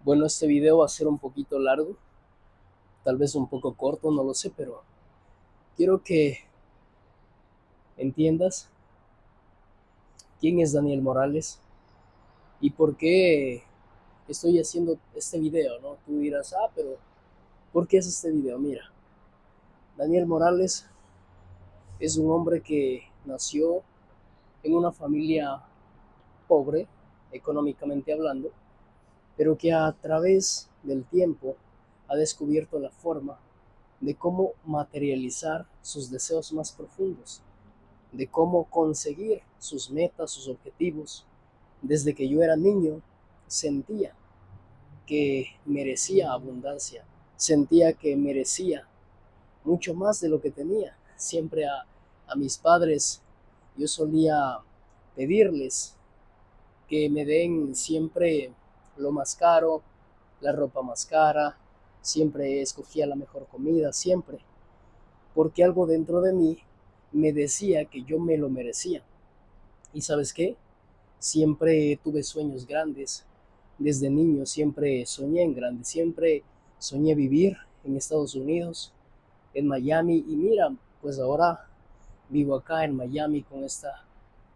Bueno, este video va a ser un poquito largo, tal vez un poco corto, no lo sé, pero quiero que entiendas quién es Daniel Morales y por qué estoy haciendo este video, ¿no? Tú dirás, pero ¿por qué es este video? Mira, Daniel Morales es un hombre que nació en una familia pobre, económicamente hablando, pero que a través del tiempo ha descubierto la forma de cómo materializar sus deseos más profundos, de cómo conseguir sus metas, sus objetivos. Desde que yo era niño, sentía que merecía abundancia, sentía que merecía mucho más de lo que tenía. Siempre a mis padres yo solía pedirles que me den siempre lo más caro, la ropa más cara, siempre escogía la mejor comida, siempre, porque algo dentro de mí me decía que yo me lo merecía. ¿Y sabes qué? Siempre tuve sueños grandes. Desde niño siempre soñé en grande, siempre soñé vivir en Estados Unidos, en Miami. Y mira, pues ahora vivo acá en Miami con esta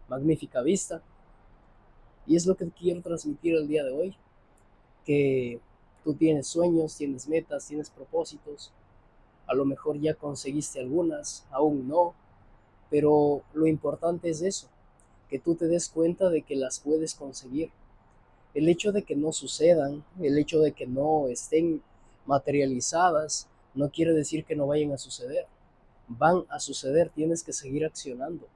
magnífica vista. Y es lo que quiero transmitir el día de hoy, que tú tienes sueños, tienes metas, tienes propósitos. A lo mejor ya conseguiste algunas, aún no, pero lo importante es eso, que tú te des cuenta de que las puedes conseguir. El hecho de que no sucedan, el hecho de que no estén materializadas, no quiere decir que no vayan a suceder. Van a suceder, tienes que seguir accionando.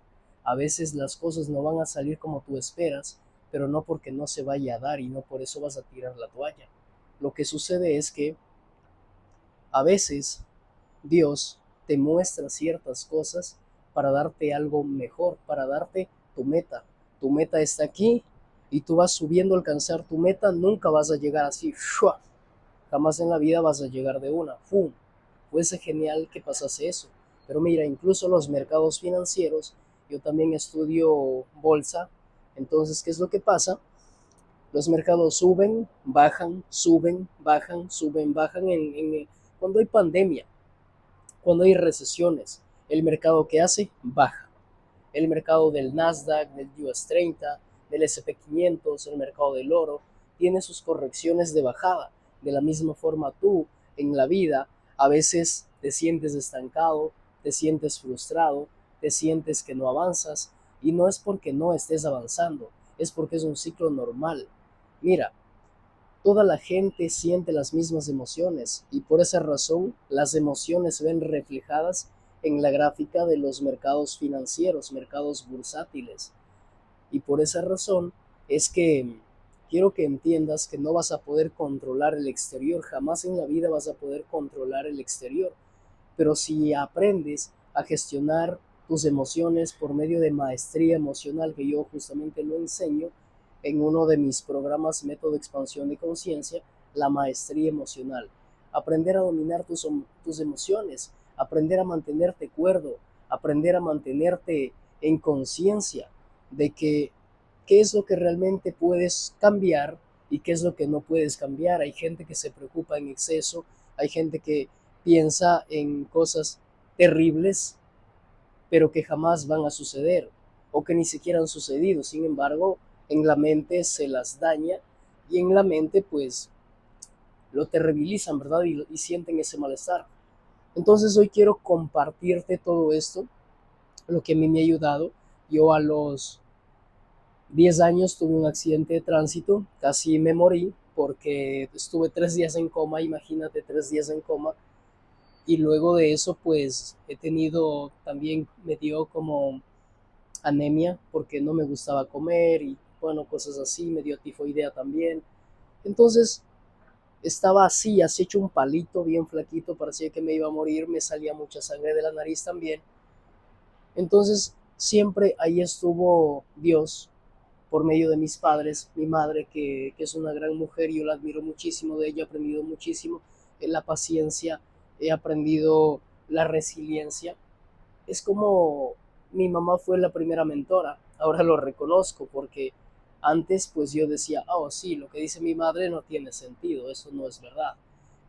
A veces las cosas no van a salir como tú esperas, pero no porque no se vaya a dar y no por eso vas a tirar la toalla. Lo que sucede es que a veces Dios te muestra ciertas cosas para darte algo mejor, para darte tu meta. Tu meta está aquí y tú vas subiendo a alcanzar tu meta, nunca vas a llegar así, ¡shua! Jamás en la vida vas a llegar de una, ¡fum! Fuese genial que pasase eso. Pero mira, incluso los mercados financieros, yo también estudio bolsa, entonces, ¿qué es lo que pasa? Los mercados suben, bajan cuando hay pandemia, cuando hay recesiones, el mercado que hace baja. El mercado del Nasdaq, del US 30, del SP 500, el mercado del oro, tiene sus correcciones de bajada. De la misma forma tú en la vida a veces te sientes estancado, te sientes frustrado, te sientes que no avanzas y no es porque no estés avanzando, es porque es un ciclo normal. Mira, toda la gente siente las mismas emociones y por esa razón las emociones se ven reflejadas en la gráfica de los mercados financieros, mercados bursátiles. Y por esa razón es que quiero que entiendas que no vas a poder controlar el exterior, jamás en la vida vas a poder controlar el exterior. Pero si aprendes a gestionar tus emociones por medio de maestría emocional, que yo justamente lo enseño en uno de mis programas Método Expansión de Conciencia, la maestría emocional. Aprender a dominar tus emociones, aprender a mantenerte cuerdo, aprender a mantenerte en conciencia de que qué es lo que realmente puedes cambiar y qué es lo que no puedes cambiar. Hay gente que se preocupa en exceso, hay gente que piensa en cosas terribles, pero que jamás van a suceder o que ni siquiera han sucedido. Sin embargo, en la mente se las daña y en la mente pues lo terribilizan, ¿verdad? Y sienten ese malestar. Entonces hoy quiero compartirte todo esto, lo que a mí me ha ayudado. Yo a los 10 años tuve un accidente de tránsito, casi me morí porque estuve 3 días en coma, imagínate 3 días en coma. Y luego de eso pues he tenido, también me dio como anemia porque no me gustaba comer y bueno, cosas así, me dio tifoidea también. Entonces estaba así hecho un palito, bien flaquito, parecía que me iba a morir, me salía mucha sangre de la nariz también. Entonces siempre ahí estuvo Dios por medio de mis padres, mi madre que es una gran mujer, yo la admiro muchísimo, de ella he aprendido muchísimo, la paciencia, he aprendido la resiliencia. Es como mi mamá fue la primera mentora, ahora lo reconozco porque Antes pues yo decía, oh sí, lo que dice mi madre no tiene sentido, eso no es verdad.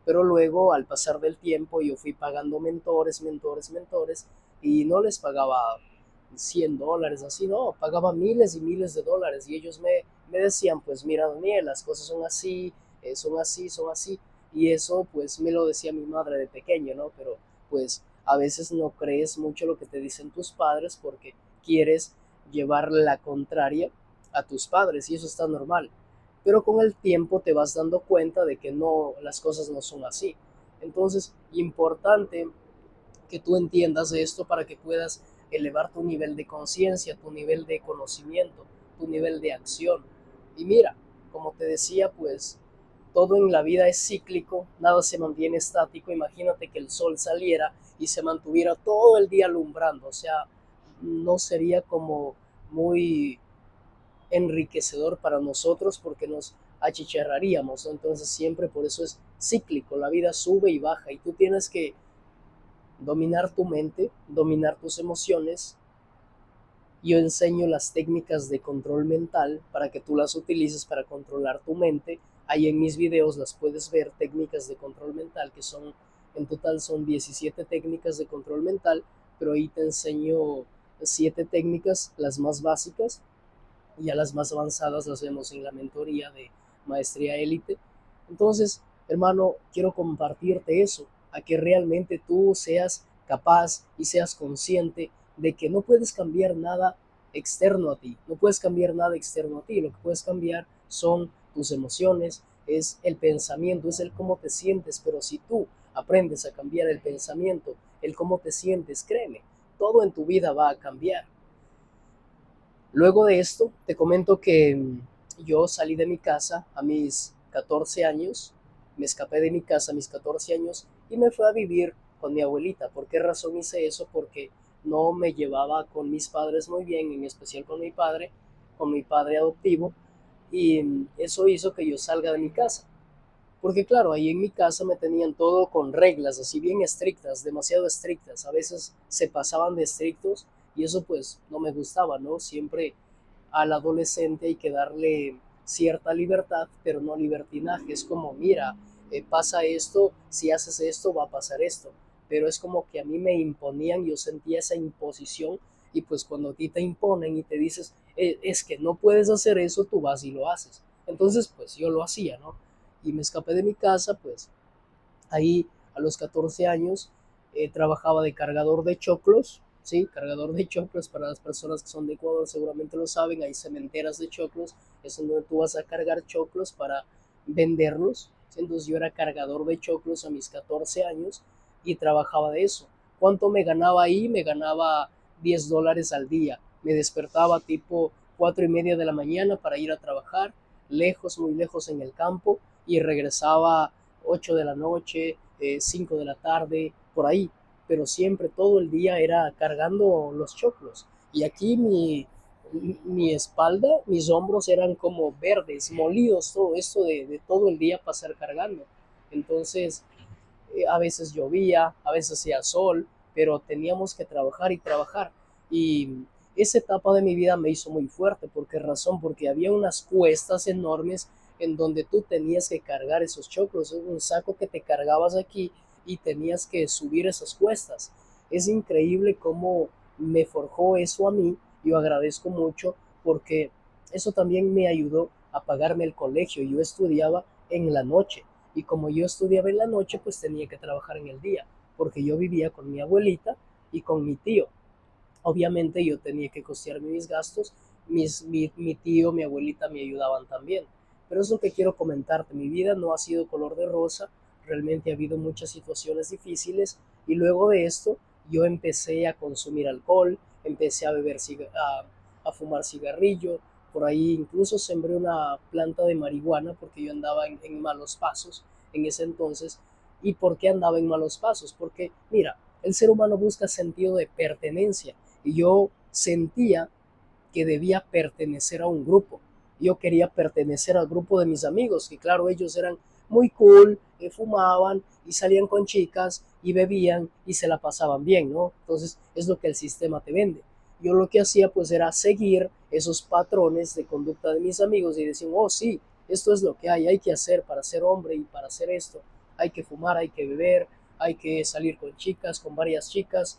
Pero luego al pasar del tiempo yo fui pagando mentores, mentores, mentores y no les pagaba $100 así, no, pagaba miles y miles de dólares y ellos me decían, pues mira Daniel, las cosas son así, son así, son así. Y eso pues me lo decía mi madre de pequeño, ¿no? Pero pues a veces no crees mucho lo que te dicen tus padres porque quieres llevar la contraria a tus padres y eso está normal. Pero con el tiempo te vas dando cuenta de que no, las cosas no son así. Entonces, importante que tú entiendas esto para que puedas elevar tu nivel de conciencia, tu nivel de conocimiento, tu nivel de acción. Y mira, como te decía, pues todo en la vida es cíclico, nada se mantiene estático. Imagínate que el sol saliera y se mantuviera todo el día alumbrando, o sea, no sería como muy enriquecedor para nosotros porque nos achicharraríamos, ¿no? Entonces siempre por eso es cíclico, la vida sube y baja y tú tienes que dominar tu mente, dominar tus emociones. Yo enseño las técnicas de control mental para que tú las utilices para controlar tu mente. Ahí en mis videos las puedes ver, técnicas de control mental, que son, en total son 17 técnicas de control mental, pero ahí te enseño 7 técnicas, las más básicas, y ya las más avanzadas las vemos en la mentoría de Maestría Élite. Entonces, hermano, quiero compartirte eso, a que realmente tú seas capaz y seas consciente de que no puedes cambiar nada externo a ti, no puedes cambiar nada externo a ti, lo que puedes cambiar son tus emociones, es el pensamiento, es el cómo te sientes, pero si tú aprendes a cambiar el pensamiento, el cómo te sientes, créeme, todo en tu vida va a cambiar. Luego de esto, te comento que yo salí de mi casa a mis 14 años, me escapé de mi casa a mis 14 años y me fui a vivir con mi abuelita. ¿Por qué razón hice eso? Porque no me llevaba con mis padres muy bien, en especial con mi padre adoptivo, y eso hizo que yo salga de mi casa. Porque claro, ahí en mi casa me tenían todo con reglas, así bien estrictas, demasiado estrictas. A veces se pasaban de estrictos y eso pues no me gustaba, ¿no? Siempre al adolescente hay que darle cierta libertad, pero no libertinaje. Es como, mira, pasa esto, si haces esto va a pasar esto. Pero es como que a mí me imponían, yo sentía esa imposición y pues cuando a ti te imponen y te dices, es que no puedes hacer eso, tú vas y lo haces. Entonces pues yo lo hacía, ¿no? Y me escapé de mi casa, pues ahí a los 14 años trabajaba de cargador de choclos, ¿sí? Cargador de choclos para las personas que son de Ecuador seguramente lo saben, hay cementeras de choclos, es en donde tú vas a cargar choclos para venderlos, ¿sí? Entonces yo era cargador de choclos a mis 14 años y trabajaba de eso. ¿Cuánto me ganaba ahí? Me ganaba $10 al día. Me despertaba tipo 4:30 de la mañana para ir a trabajar, lejos, muy lejos en el campo, y regresaba 8 de la noche, 5 de la tarde, por ahí. Pero siempre todo el día era cargando los choclos. Y aquí mi espalda, mis hombros eran como verdes, molidos, todo esto de todo el día pasar cargando. Entonces, a veces llovía, a veces hacía sol, pero teníamos que trabajar y trabajar. Y esa etapa de mi vida me hizo muy fuerte. ¿Por qué razón? Porque había unas cuestas enormes en donde tú tenías que cargar esos choclos, un saco que te cargabas aquí y tenías que subir esas cuestas. Es increíble cómo me forjó eso a mí. Yo agradezco mucho porque eso también me ayudó a pagarme el colegio. Yo estudiaba en la noche y como yo estudiaba en la noche, pues tenía que trabajar en el día, porque yo vivía con mi abuelita y con mi tío. Obviamente yo tenía que costearme mis gastos, mi tío, mi abuelita me ayudaban también. Pero es lo que quiero comentarte, mi vida no ha sido color de rosa, realmente ha habido muchas situaciones difíciles y luego de esto yo empecé a consumir alcohol, empecé a beber, a fumar cigarrillo, por ahí incluso sembré una planta de marihuana porque yo andaba en malos pasos en ese entonces. ¿Y por qué andaba en malos pasos? Porque mira, el ser humano busca sentido de pertenencia y yo sentía que debía pertenecer a un grupo. Yo quería pertenecer al grupo de mis amigos, que claro, ellos eran muy cool, fumaban y salían con chicas y bebían y se la pasaban bien, ¿no? Entonces es lo que el sistema te vende. yo lo que hacía pues era seguir esos patrones de conducta de mis amigos y decir, oh sí, esto es lo que hay que hacer para ser hombre y para hacer esto, hay que fumar, hay que beber, hay que salir con chicas, con varias chicas,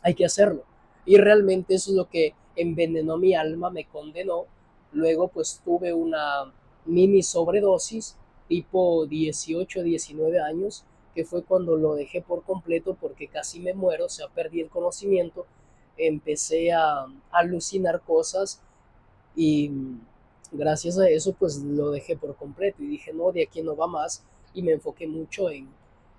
hay que hacerlo. Y realmente eso es lo que envenenó mi alma, me condenó. Luego pues tuve una mini sobredosis tipo 18, 19 años, que fue cuando lo dejé por completo porque casi me muero, o sea, perdí el conocimiento, empecé a alucinar cosas y gracias a eso pues lo dejé por completo y dije, no, de aquí no va más y me enfoqué mucho en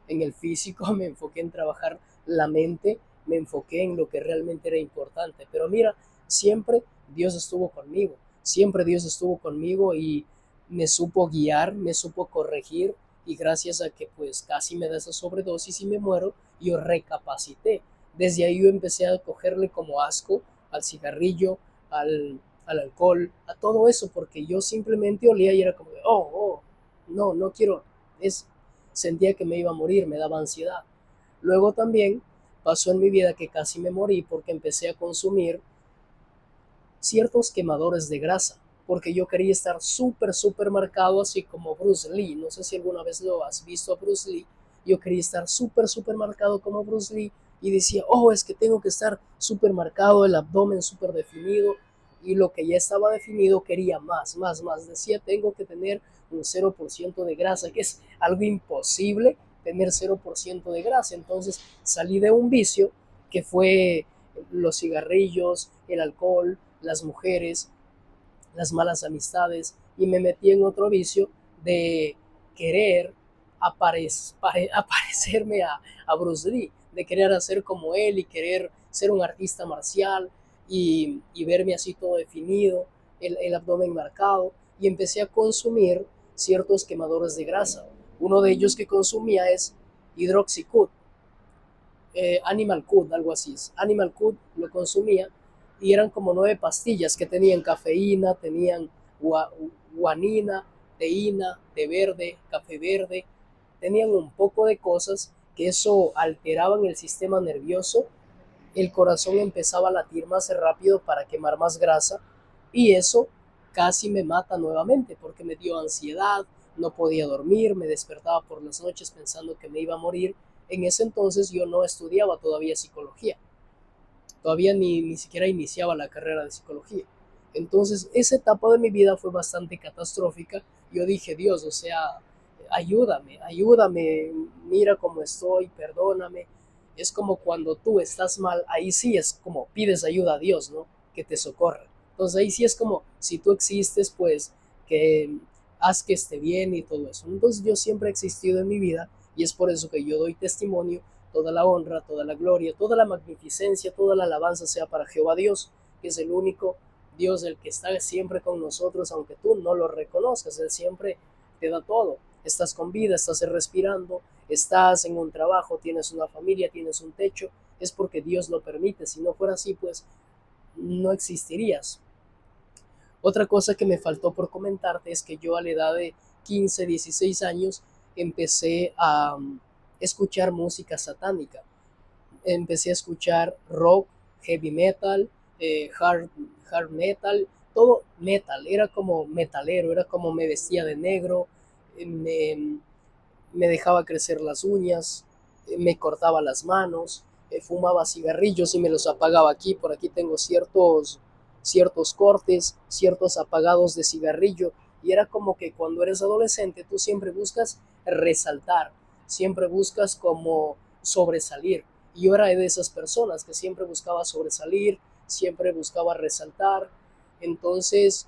el físico, me enfoqué en trabajar la mente, me enfoqué en lo que realmente era importante. Pero mira, siempre Dios estuvo conmigo, siempre Dios estuvo conmigo y me supo guiar, me supo corregir y gracias a que pues casi me da esa sobredosis y me muero, yo recapacité. Desde ahí yo empecé a cogerle como asco al cigarrillo, al alcohol, a todo eso, porque yo simplemente olía y era como, no, no quiero, es, sentía que me iba a morir, me daba ansiedad. Luego también pasó en mi vida que casi me morí porque empecé a consumir ciertos quemadores de grasa, porque yo quería estar súper marcado, así como Bruce Lee. No sé si alguna vez lo has visto a Bruce Lee. Yo quería estar súper marcado como Bruce Lee y decía, oh, es que tengo que estar súper marcado, el abdomen súper definido. Y lo que ya estaba definido quería más. Decía, tengo que tener un 0% de grasa, que es algo imposible tener 0% de grasa. Entonces salí de un vicio que fue los cigarrillos, el alcohol, las mujeres, las malas amistades y me metí en otro vicio de querer aparecerme a Bruce Lee, de querer hacer como él y querer ser un artista marcial y verme así todo definido, el abdomen marcado y empecé a consumir ciertos quemadores de grasa. Uno de ellos que consumía es Hydroxycut, Animal Cut, algo así es. Animal Cut lo consumía y eran como 9 pastillas que tenían cafeína, tenían guanina, teína, té verde, café verde, tenían un poco de cosas que eso alteraban el sistema nervioso, el corazón empezaba a latir más rápido para quemar más grasa y eso casi me mata nuevamente porque me dio ansiedad, no podía dormir, me despertaba por las noches pensando que me iba a morir. En ese entonces yo no estudiaba todavía psicología, todavía ni siquiera iniciaba la carrera de psicología. Entonces esa etapa de mi vida fue bastante catastrófica. Yo dije, Dios, o sea, ayúdame, mira cómo estoy, perdóname. Es como cuando tú estás mal, ahí sí es como pides ayuda a Dios, ¿no? Que te socorra. Entonces ahí sí es como, si tú existes, pues que haz que esté bien y todo eso. Entonces yo siempre he existido en mi vida y es por eso que yo doy testimonio. Toda la honra, toda la gloria, toda la magnificencia, toda la alabanza sea para Jehová Dios, que es el único Dios, el que está siempre con nosotros, aunque tú no lo reconozcas, Él siempre te da todo. Estás con vida, estás respirando, estás en un trabajo, tienes una familia, tienes un techo, es porque Dios lo permite. Si no fuera así, pues no existirías. Otra cosa que me faltó por comentarte es que yo a la edad de 15, 16 años empecé a escuchar música satánica. Empecé a escuchar rock, heavy metal, hard metal, todo metal. Era como metalero, era como me vestía de negro, me, me dejaba crecer las uñas, me cortaba las manos, fumaba cigarrillos y me los apagaba aquí. Por aquí tengo ciertos cortes, ciertos apagados de cigarrillo. Y era como que cuando eres adolescente tú siempre buscas resaltar, siempre buscas como sobresalir. Y yo era de esas personas que siempre buscaba sobresalir, siempre buscaba resaltar. Entonces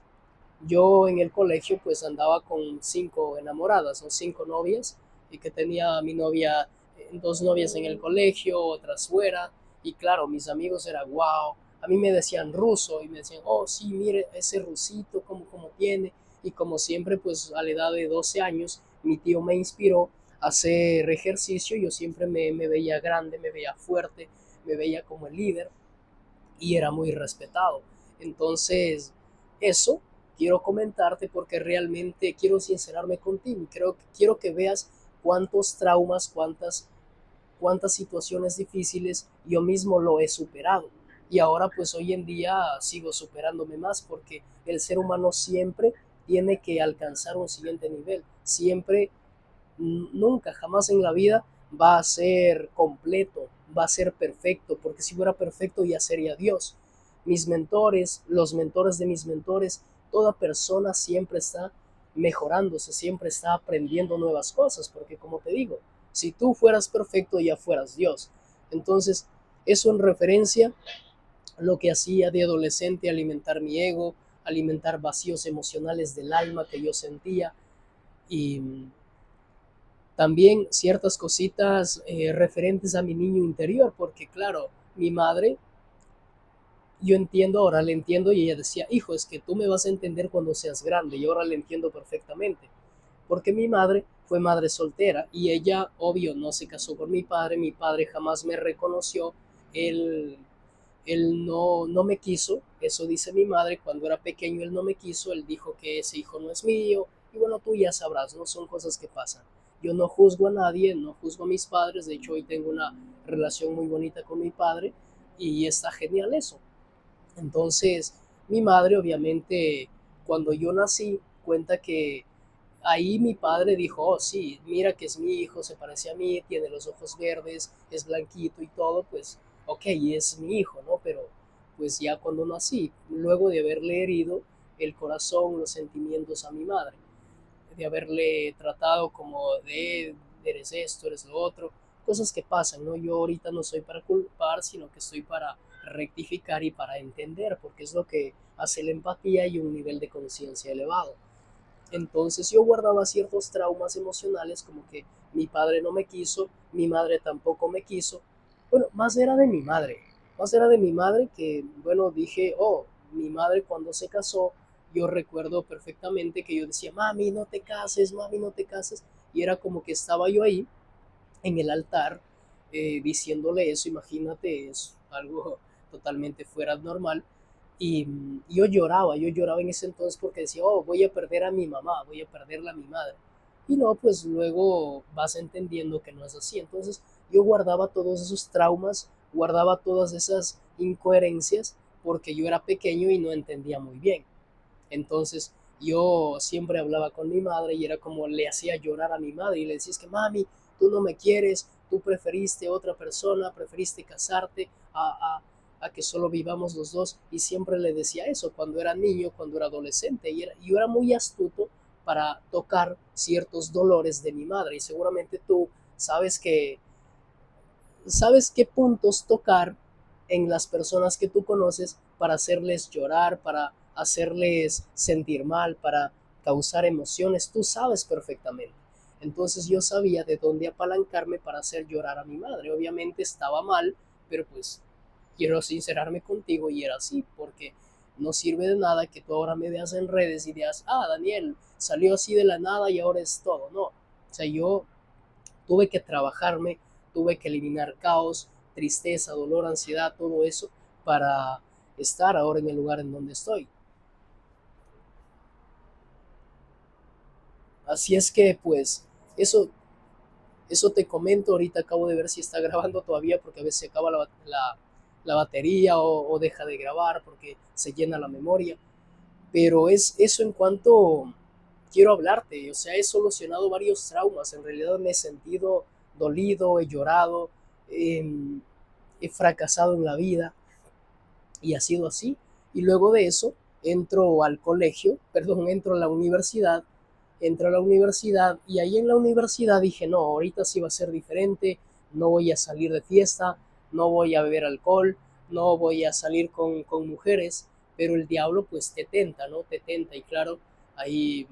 yo en el colegio pues andaba con 5 enamoradas o 5 novias y que tenía a mi novia, 2 novias en el colegio, otras fuera y claro, mis amigos eran wow, a mí me decían ruso y me decían, oh sí, mire ese rusito como tiene y como siempre pues a la edad de 12 años mi tío me inspiró a hacer ejercicio, yo siempre me veía grande, me veía fuerte, me veía como el líder y era muy respetado. Entonces, eso quiero comentarte porque realmente quiero sincerarme contigo. Quiero que veas cuántos traumas, cuántas situaciones difíciles yo mismo lo he superado. Y ahora pues hoy en día sigo superándome más porque el ser humano siempre tiene que alcanzar un siguiente nivel. Siempre, nunca, jamás en la vida va a ser completo, va a ser perfecto, porque si fuera perfecto ya sería Dios. Mis mentores, los mentores de mis mentores, toda persona siempre está mejorándose, siempre está aprendiendo nuevas cosas, porque como te digo, si tú fueras perfecto ya fueras Dios. Entonces, eso en referencia a lo que hacía de adolescente, alimentar mi ego, alimentar vacíos emocionales del alma que yo sentía y también ciertas cositas referentes a mi niño interior, porque claro, mi madre, yo entiendo, ahora le entiendo y ella decía, hijo, es que tú me vas a entender cuando seas grande y ahora le entiendo perfectamente, porque mi madre fue madre soltera y ella, obvio, no se casó con mi padre jamás me reconoció, él, él no me quiso, eso dice mi madre, cuando era pequeño él no me quiso, él dijo que ese hijo no es mío, y bueno, tú ya sabrás, no son cosas que pasan. Yo no juzgo a nadie, no juzgo a mis padres, de hecho hoy tengo una relación muy bonita con mi padre y está genial eso. Entonces, mi madre obviamente cuando yo nací cuenta que ahí mi padre dijo, oh sí, mira que es mi hijo, se parece a mí, tiene los ojos verdes, es blanquito y todo, pues ok, es mi hijo, ¿no? Pero pues ya cuando nací, luego de haberle herido el corazón, los sentimientos a mi madre, de haberle tratado como de eres esto, eres lo otro, cosas que pasan, ¿no? Yo ahorita no soy para culpar, sino que estoy para rectificar y para entender, porque es lo que hace la empatía y un nivel de conciencia elevado. Entonces yo guardaba ciertos traumas emocionales como que mi padre no me quiso, mi madre tampoco me quiso. Bueno, más era de mi madre. Más era de mi madre que, bueno, dije, oh, mi madre cuando se casó, yo recuerdo perfectamente que yo decía, mami, no te cases, mami, no te cases. Y era como que estaba yo ahí en el altar diciéndole eso, imagínate, es algo totalmente fuera normal. Y yo lloraba en ese entonces porque decía, oh, voy a perder a mi mamá, voy a perderla a mi madre. Y no, pues luego vas entendiendo que no es así. Entonces yo guardaba todos esos traumas, guardaba todas esas incoherencias porque yo era pequeño y no entendía muy bien. Entonces yo siempre hablaba con mi madre y era como le hacía llorar a mi madre y le decía, es que mami, tú no me quieres, tú preferiste otra persona, preferiste casarte a que solo vivamos los dos. Y siempre le decía eso cuando era niño, cuando era adolescente. Yo era muy astuto para tocar ciertos dolores de mi madre. Y seguramente tú sabes que sabes qué puntos tocar en las personas que tú conoces para hacerles llorar, para hacerles sentir mal, para causar emociones. Tú sabes perfectamente. Entonces yo sabía de dónde apalancarme para hacer llorar a mi madre. Obviamente estaba mal, pero pues quiero sincerarme contigo y era así, porque no sirve de nada que tú ahora me veas en redes y digas, ah, Daniel, salió así de la nada y ahora es todo. No, o sea, yo tuve que trabajarme, tuve que eliminar caos, tristeza, dolor, ansiedad, todo eso para estar ahora en el lugar en donde estoy. Así es que pues eso, eso te comento, ahorita acabo de ver si está grabando todavía porque a veces se acaba la batería o deja de grabar porque se llena la memoria. Pero es eso en cuanto quiero hablarte, o sea, he solucionado varios traumas, en realidad me he sentido dolido, he llorado, eh, he fracasado en la vida y ha sido así. Y luego de eso entro al colegio, perdón, entro a la universidad y ahí en la universidad dije, no, ahorita sí va a ser diferente, no voy a salir de fiesta, no voy a beber alcohol, no voy a salir con mujeres, pero el diablo pues te tenta, ¿no? Te tenta y claro, ahí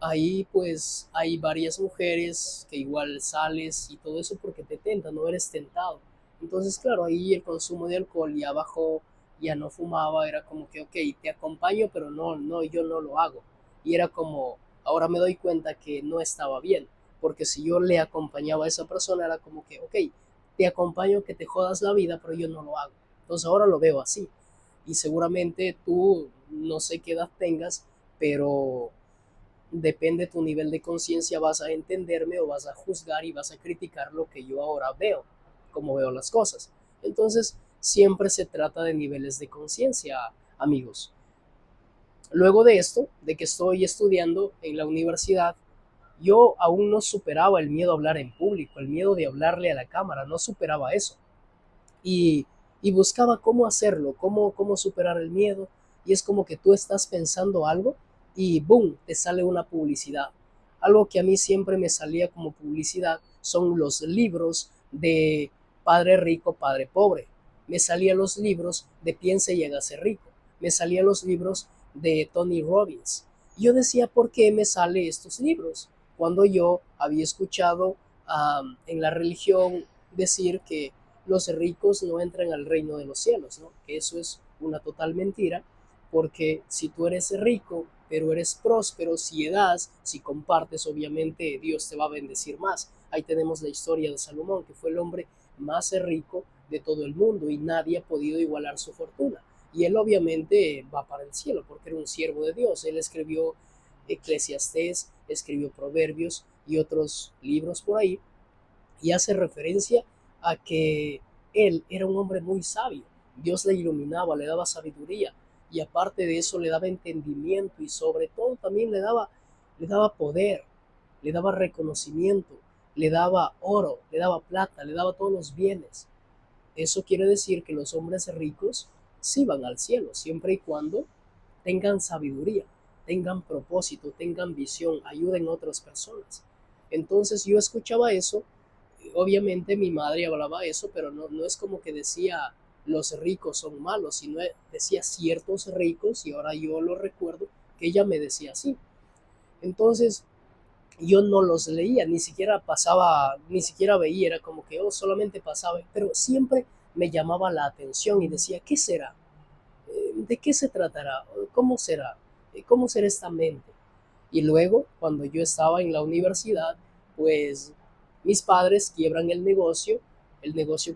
ahí pues hay varias mujeres que igual sales y todo eso porque te tentan, no eres tentado. Entonces, claro, ahí el consumo de alcohol ya bajó, ya no fumaba, era como que, ok, te acompaño, pero no, yo no lo hago. Y era como, ahora me doy cuenta que no estaba bien, porque si yo le acompañaba a esa persona era como que, ok, te acompaño que te jodas la vida, pero yo no lo hago. Entonces ahora lo veo así. Y seguramente tú, no sé qué edad tengas, pero depende de tu nivel de conciencia, vas a entenderme o vas a juzgar y vas a criticar lo que yo ahora veo, como veo las cosas. Entonces, siempre se trata de niveles de conciencia, amigos. Luego de esto, de que estoy estudiando en la universidad, yo aún no superaba el miedo a hablar en público, el miedo de hablarle a la cámara, no superaba eso. Y, y buscaba cómo hacerlo, cómo superar el miedo. Y es como que tú estás pensando algo y ¡boom!, te sale una publicidad. Algo que a mí siempre me salía como publicidad son los libros de Padre Rico, Padre Pobre. Me salían los libros de Piense y hágase rico. Me salían los libros de Tony Robbins. Y yo decía, ¿por qué me salen estos libros? Cuando yo había escuchado en la religión decir que los ricos no entran al reino de los cielos, ¿no? Que eso es una total mentira, porque si tú eres rico, pero eres próspero, si das, si compartes, obviamente Dios te va a bendecir más. Ahí tenemos la historia de Salomón, que fue el hombre más rico de todo el mundo y nadie ha podido igualar su fortuna. Y él obviamente va para el cielo porque era un siervo de Dios. Él escribió Eclesiastés, escribió Proverbios y otros libros por ahí, y hace referencia a que él era un hombre muy sabio. Dios le iluminaba, le daba sabiduría y aparte de eso le daba entendimiento y sobre todo también le daba poder, le daba reconocimiento, le daba oro, le daba plata, le daba todos los bienes. Eso quiere decir que los hombres ricos sí van al cielo, siempre y cuando tengan sabiduría, tengan propósito, tengan visión, ayuden a otras personas. Entonces yo escuchaba eso, obviamente mi madre hablaba eso, pero no es como que decía los ricos son malos, sino decía ciertos ricos, y ahora yo lo recuerdo que ella me decía así. Entonces yo no los leía, ni siquiera pasaba, ni siquiera veía, era como que solamente pasaba, pero siempre me llamaba la atención y decía, ¿qué será? ¿De qué se tratará? ¿Cómo será? ¿Cómo será esta mente? Y luego, cuando yo estaba en la universidad, pues mis padres quiebran el negocio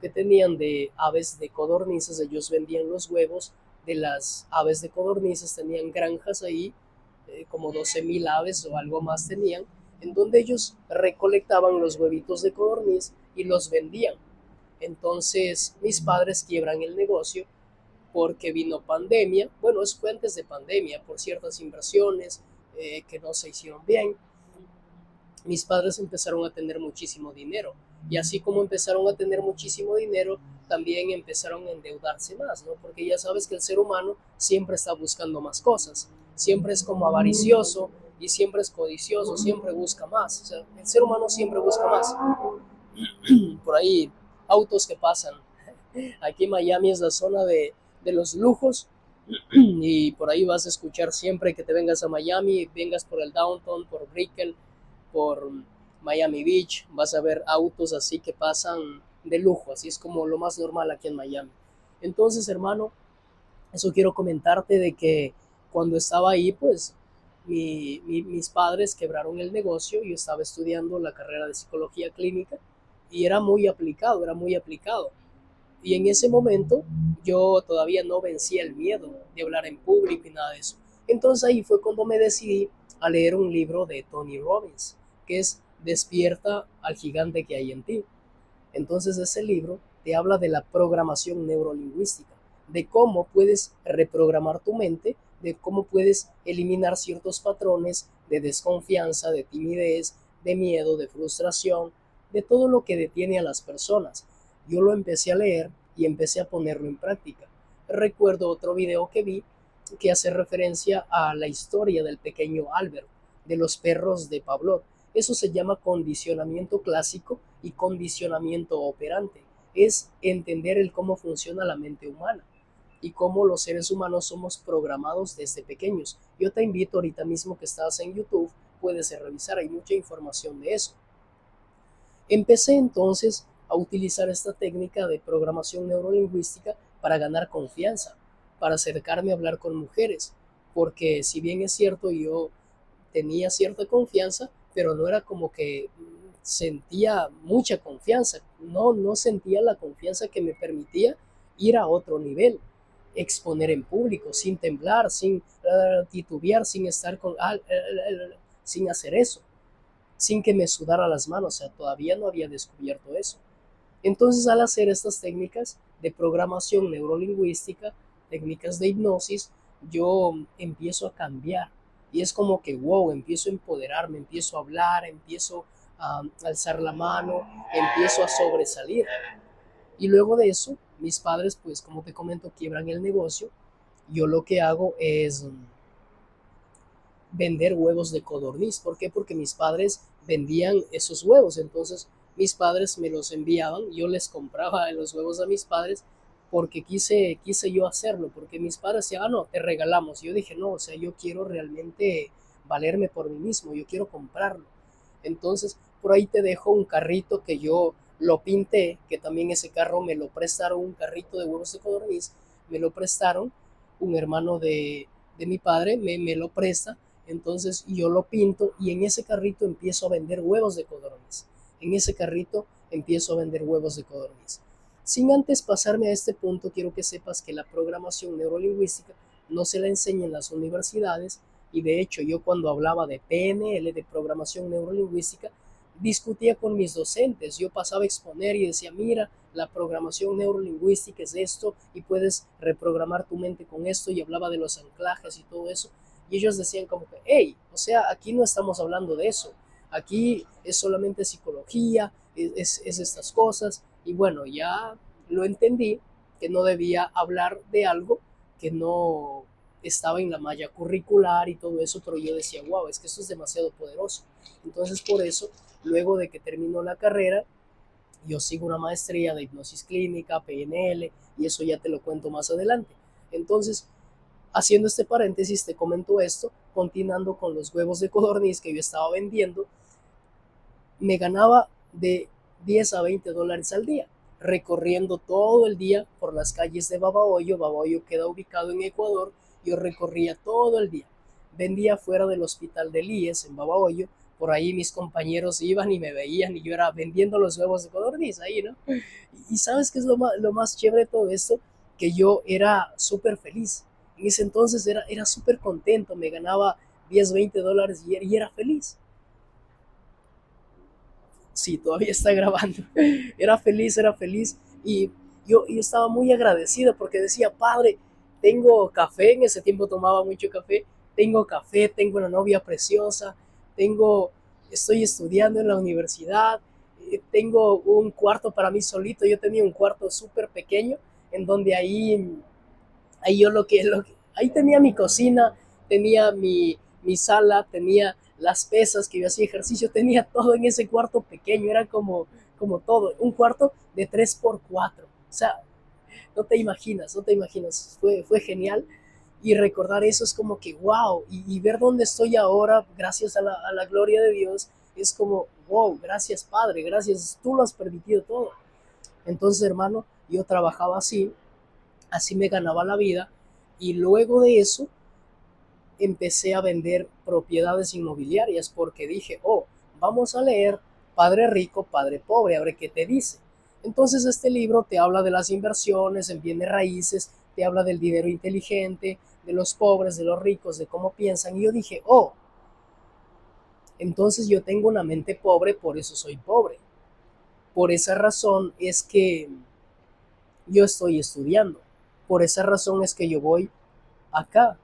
que tenían de aves de codornices, ellos vendían los huevos de las aves de codornices, tenían granjas ahí, como 12,000 aves o algo más tenían, en donde ellos recolectaban los huevitos de codorniz y los vendían. Entonces mis padres quiebran el negocio porque vino pandemia, bueno, es fue antes de pandemia, por ciertas inversiones que no se hicieron bien. Mis padres empezaron a tener muchísimo dinero y así como empezaron a tener muchísimo dinero, también empezaron a endeudarse más, ¿no? Porque ya sabes que el ser humano siempre está buscando más cosas, siempre es como avaricioso y siempre es codicioso, siempre busca más, o sea, el ser humano siempre busca más. Por ahí, autos que pasan. Aquí Miami es la zona de los lujos y por ahí vas a escuchar siempre que te vengas a Miami, vengas por el downtown, por Brickell, por Miami Beach, vas a ver autos así que pasan de lujo, así es como lo más normal aquí en Miami. Entonces, hermano, eso quiero comentarte de que cuando estaba ahí, pues mis padres quebraron el negocio, yo estaba estudiando la carrera de psicología clínica y era muy aplicado, era muy aplicado. Y en ese momento yo todavía no vencía el miedo de hablar en público y nada de eso. Entonces ahí fue cuando me decidí a leer un libro de Tony Robbins, que es Despierta al gigante que hay en ti. Entonces ese libro te habla de la programación neurolingüística, de cómo puedes reprogramar tu mente, de cómo puedes eliminar ciertos patrones de desconfianza, de timidez, de miedo, de frustración, de todo lo que detiene a las personas. Yo lo empecé a leer y empecé a ponerlo en práctica. Recuerdo otro video que vi que hace referencia a la historia del pequeño Albert, de los perros de Pavlov. Eso se llama condicionamiento clásico y condicionamiento operante. Es entender el cómo funciona la mente humana y cómo los seres humanos somos programados desde pequeños. Yo te invito ahorita mismo que estás en YouTube, puedes revisar, hay mucha información de eso. Empecé entonces a utilizar esta técnica de programación neurolingüística para ganar confianza, para acercarme a hablar con mujeres, porque si bien es cierto yo tenía cierta confianza, pero no era como que sentía mucha confianza, no sentía la confianza que me permitía ir a otro nivel, exponer en público, sin temblar, sin titubear, sin estar sin hacer eso, sin que me sudara las manos, o sea, todavía no había descubierto eso. Entonces, al hacer estas técnicas de programación neurolingüística, técnicas de hipnosis, yo empiezo a cambiar. Y es como que, wow, empiezo a empoderarme, empiezo a hablar, empiezo a alzar la mano, empiezo a sobresalir. Y luego de eso, mis padres, pues como te comento, quiebran el negocio. Yo lo que hago es vender huevos de codorniz. ¿Por qué? Porque mis padres vendían esos huevos. Entonces mis padres me los enviaban, yo les compraba los huevos a mis padres porque quise yo hacerlo, porque mis padres decían, ah, no, te regalamos. Y yo dije, no, o sea, yo quiero realmente valerme por mí mismo, yo quiero comprarlo. Entonces, por ahí te dejo un carrito que yo lo pinté, que también ese carro me lo prestaron, un carrito de huevos de codorniz, me lo prestaron, un hermano de mi padre me lo presta, entonces yo lo pinto y en ese carrito empiezo a vender huevos de codorniz. En ese carrito empiezo a vender huevos de codorniz. Sin antes pasarme a este punto, quiero que sepas que la programación neurolingüística no se la enseña en las universidades y de hecho yo cuando hablaba de PNL, de programación neurolingüística, discutía con mis docentes, yo pasaba a exponer y decía, mira, la programación neurolingüística es esto y puedes reprogramar tu mente con esto y hablaba de los anclajes y todo eso. Y ellos decían como que, hey, o sea, aquí no estamos hablando de eso, aquí es solamente psicología, es estas cosas. Y bueno, ya lo entendí, que no debía hablar de algo que no estaba en la malla curricular y todo eso, pero yo decía, wow, es que eso es demasiado poderoso. Entonces por eso, luego de que terminó la carrera, yo sigo una maestría de hipnosis clínica, PNL, y eso ya te lo cuento más adelante. Entonces, haciendo este paréntesis, te comento esto, continuando con los huevos de codorniz que yo estaba vendiendo, me ganaba de 10 a 20 dólares al día, recorriendo todo el día por las calles de Babahoyo. Babahoyo queda ubicado en Ecuador. Yo recorría todo el día. Vendía fuera del hospital de IES en Babahoyo. Por ahí mis compañeros iban y me veían y yo era vendiendo los huevos de codorniz ahí, ¿no? Y sabes qué es lo más chévere de todo esto, que yo era súper feliz. En ese entonces era súper contento, me ganaba 10, 20 dólares y era feliz. Sí, todavía está grabando. Era feliz y yo estaba muy agradecido porque decía, padre, tengo café, en ese tiempo tomaba mucho café, tengo una novia preciosa, estoy estudiando en la universidad, tengo un cuarto para mí solito, yo tenía un cuarto súper pequeño en donde ahí yo ahí tenía mi cocina, tenía mi sala, tenía las pesas que yo hacía ejercicio, tenía todo en ese cuarto pequeño, era como todo, un cuarto de 3 por 4, o sea, no te imaginas, fue genial y recordar eso es como que wow, y ver dónde estoy ahora, gracias a la gloria de Dios, es como wow, gracias Padre, gracias, tú lo has permitido todo. Entonces hermano, yo trabajaba así me ganaba la vida y luego de eso empecé a vender propiedades inmobiliarias porque dije, oh, vamos a leer Padre Rico, Padre Pobre, a ver qué te dice. Entonces este libro te habla de las inversiones en bienes raíces, te habla del dinero inteligente, de los pobres, de los ricos, de cómo piensan. Y yo dije, oh, entonces yo tengo una mente pobre, por eso soy pobre. Por esa razón es que yo estoy estudiando. Por esa razón es que yo voy acá.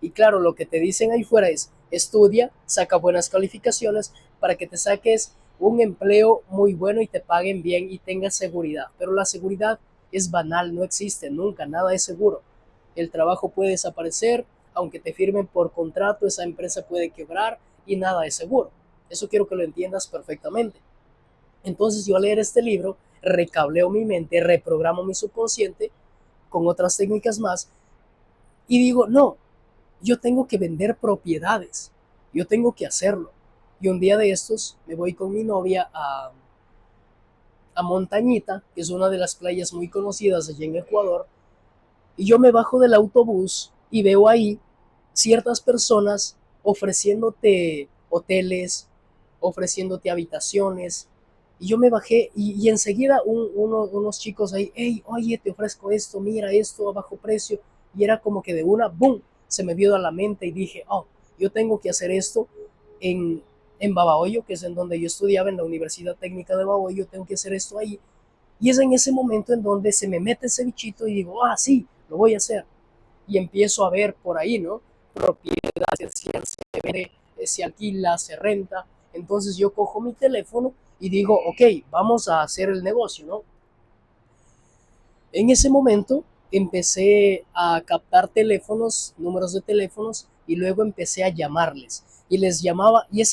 Y claro, lo que te dicen ahí fuera es, estudia, saca buenas calificaciones para que te saques un empleo muy bueno y te paguen bien y tengas seguridad. Pero la seguridad es banal, no existe nunca, nada es seguro. El trabajo puede desaparecer, aunque te firmen por contrato, esa empresa puede quebrar y nada es seguro. Eso quiero que lo entiendas perfectamente. Entonces yo al leer este libro, recableo mi mente, reprogramo mi subconsciente con otras técnicas más y digo, no, yo tengo que vender propiedades, yo tengo que hacerlo. Y un día de estos me voy con mi novia a Montañita, que es una de las playas muy conocidas allá en Ecuador, y yo me bajo del autobús y veo ahí ciertas personas ofreciéndote hoteles, ofreciéndote habitaciones. Y yo me bajé y enseguida unos chicos ahí, hey, oye, te ofrezco esto, mira esto a bajo precio. Y era como que de una, boom, se me vio a la mente y dije, oh, yo tengo que hacer esto en, en Babahoyo, que es en donde yo estudiaba, en la Universidad Técnica de Babahoyo, tengo que hacer esto ahí. Y es en ese momento en donde se me mete ese bichito y digo, ah, sí, lo voy a hacer. Y empiezo a ver por ahí, ¿no? Propiedades, se vende, se alquila, se renta. Entonces yo cojo mi teléfono y digo, ok, vamos a hacer el negocio, ¿no? En ese momento empecé a captar teléfonos, números de teléfonos, y luego empecé a llamarles. Y les llamaba, y ese